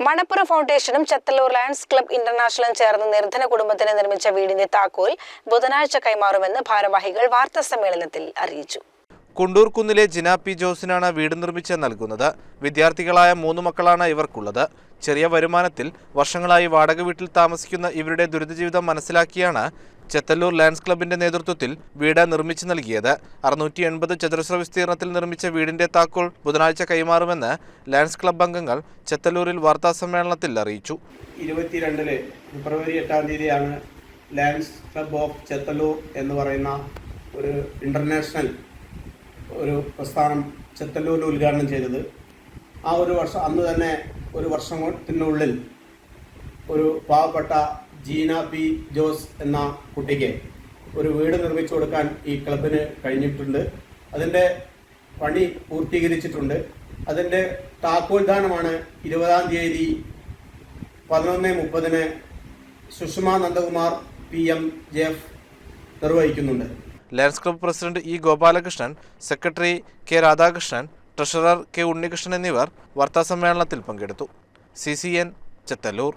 Manappuram ഫൗണ്ടേഷനും Chethallur lions club ഇന്റർനാഷണലും ചേർന്ന് നിർധന കുടുംബത്തിന് നിർമ്മിച്ച വീടിന്റെ താക്കോൽ ബുധനാഴ്ച കൈമാറുമെന്ന് ഭാരവാഹികൾ വാർത്താസമ്മേളനത്തിൽ അറിയിച്ചു. കുണ്ടൂർ കുന്നിലെ ജിന പി ജോസിനാണ് വീട് നിർമ്മിച്ച് നൽകുന്നത്. വിദ്യാർത്ഥികളായ 3 മക്കളാണ് ഇവർക്കുള്ളത്. ചെറിയ വരുമാനത്തിൽ വർഷങ്ങളായി വാടക വീട്ടിൽ താമസിക്കുന്ന ഇവരുടെ ദുരിതജീവിതം മനസ്സിലാക്കിയാണ് ചെത്തല്ലൂർ ലയൺസ് ക്ലബിന്റെ നേതൃത്വത്തിൽ വീട് നിർമ്മിച്ചു നൽകിയത്. 680 ചതുരശ്ര വിസ്തീർണത്തിൽ നിർമ്മിച്ച വീടിന്റെ താക്കോൽ ബുധനാഴ്ച കൈമാറുമെന്ന് ലയൺസ് ക്ലബ് അംഗങ്ങൾ ചെത്തല്ലൂരിൽ വാർത്താസമ്മേളനത്തിൽ അറിയിച്ചു. 22 ഫെബ്രുവരി 8 തീയതിയാണ് ലയൺസ് ക്ലബ് ഓഫ് ചെത്തല്ലൂർ എന്ന് പറയുന്ന ഒരു ഇന്റർനാഷണൽ ഒരു പ്രസ്ഥാനം ചെത്തല്ലൂരിൽ ഉദ്ഘാടനം ചെയ്തത്. ആ ഒരു വർഷം അന്ന് തന്നെ ഒരു വർഷത്തിനുള്ളിൽ ഒരു പാവപ്പെട്ട ജീന പി ജോസ് എന്ന കുട്ടിക്ക് ഒരു വീട് നിർമ്മിച്ചു കൊടുക്കാൻ ഈ ക്ലബിന് കഴിഞ്ഞിട്ടുണ്ട്. അതിൻ്റെ പണി പൂർത്തീകരിച്ചിട്ടുണ്ട്. അതിൻ്റെ താക്കോൽദാനമാണ് 20 തീയതി 11:30 സുഷമ നന്ദകുമാർ PM JF നിർവഹിക്കുന്നുണ്ട്. Lions club president E Gopalakrishnan, secretary K Radhakrishnan, treasurer K Unnikrishnan എന്നിവർ വാർത്താസമ്മേളനത്തിൽ പങ്കെടുത്തു. CCN ചെത്തല്ലൂർ.